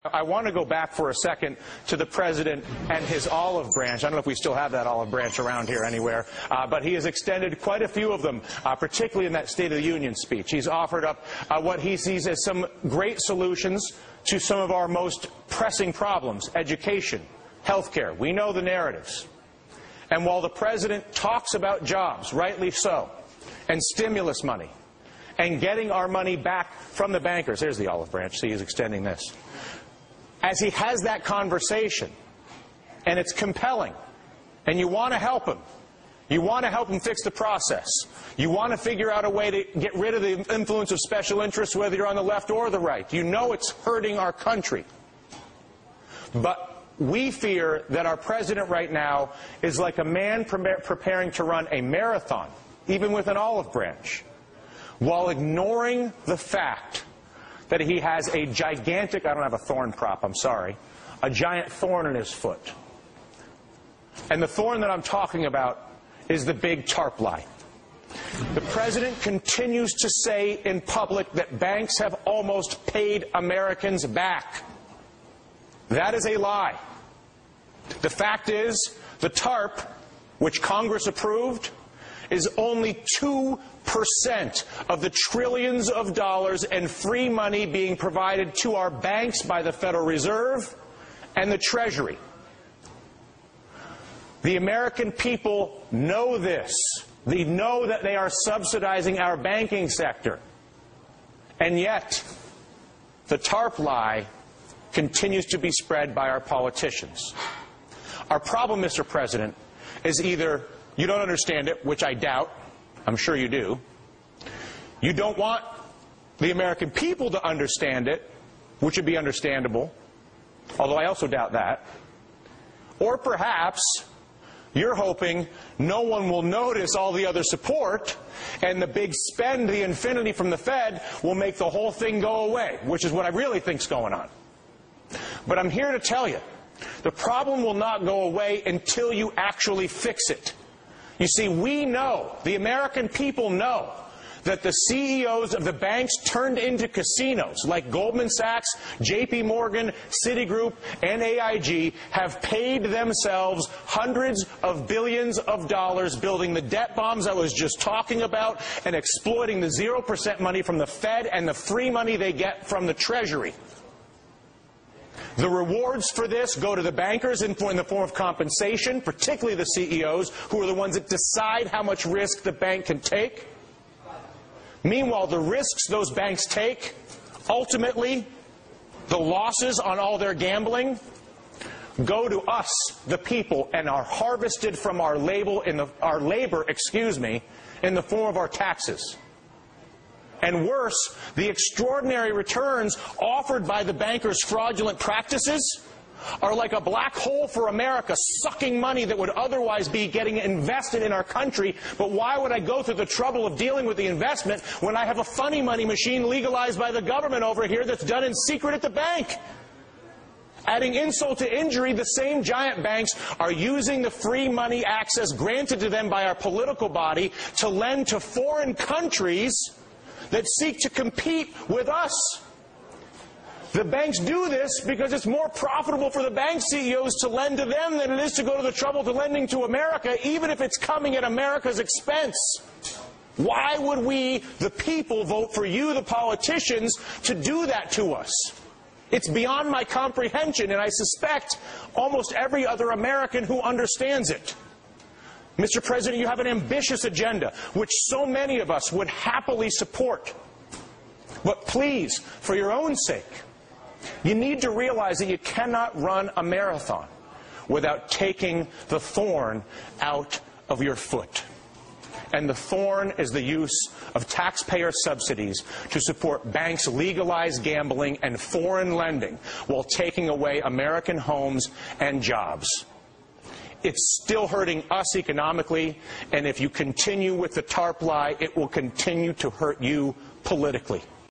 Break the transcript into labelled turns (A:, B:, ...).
A: I want to go back for a second to the president and his olive branch. I don't know if we still have that olive branch around here anywhere, but he has extended quite a few of them, particularly in that State of the Union speech. He's offered up what he sees as some great solutions to some of our most pressing problems: education, health care. We know the narratives. And while the president talks about jobs, rightly so, and stimulus money, and getting our money back from the bankers — there's the olive branch, see, he's extending this — as he has that conversation, and it's compelling, and you want to help him. You want to help him fix the process. You want to figure out a way to get rid of the influence of special interests, whether you're on the left or the right. You know it's hurting our country. But we fear that our president right now is like a man preparing to run a marathon, even with an olive branch, while ignoring the fact that he has a gigantic — I don't have a thorn prop, I'm sorry — a giant thorn in his foot. And the thorn that I'm talking about is the big TARP lie. The president continues to say in public that banks have almost paid Americans back. That is a lie. The fact is, the TARP, which Congress approved, is only 2% of the trillions of dollars and free money being provided to our banks by the Federal Reserve and the Treasury. The American people know this. They know that they are subsidizing our banking sector. And yet, the TARP lie continues to be spread by our politicians. Our problem, Mr. President, is either you don't understand it, which I doubt. I'm sure you do. You don't want the American people to understand it, which would be understandable, although I also doubt that. Or perhaps you're hoping no one will notice all the other support, and the big spend, the infinity from the Fed, will make the whole thing go away, which is what I really think's going on. But I'm here to tell you, the problem will not go away until you actually fix it. You see, we know, the American people know, that the CEOs of the banks turned into casinos like Goldman Sachs, JP Morgan, Citigroup, and AIG have paid themselves hundreds of billions of dollars building the debt bombs I was just talking about and exploiting the 0% money from the Fed and the free money they get from the Treasury. The rewards for this go to the bankers in the form of compensation, particularly the CEOs, who are the ones that decide how much risk the bank can take. Meanwhile, the risks those banks take, ultimately, the losses on all their gambling, go to us, the people, and are harvested from our labor in the form of our taxes. And worse, the extraordinary returns offered by the bankers' fraudulent practices are like a black hole for America, sucking money that would otherwise be getting invested in our country. But why would I go through the trouble of dealing with the investment when I have a funny money machine legalized by the government over here that's done in secret at the bank? Adding insult to injury, the same giant banks are using the free money access granted to them by our political body to lend to foreign countries that seek to compete with us. The banks do this because it's more profitable for the bank CEOs to lend to them than it is to go to the trouble to lending to America, even if it's coming at America's expense. Why would we, the people, vote for you, the politicians, to do that to us? It's beyond my comprehension, and I suspect almost every other American who understands it. Mr. President, you have an ambitious agenda, which so many of us would happily support. But please, for your own sake, you need to realize that you cannot run a marathon without taking the thorn out of your foot. And the thorn is the use of taxpayer subsidies to support banks' legalized gambling and foreign lending while taking away American homes and jobs. It's still hurting us economically, and if you continue with the TARP lie, it will continue to hurt you politically.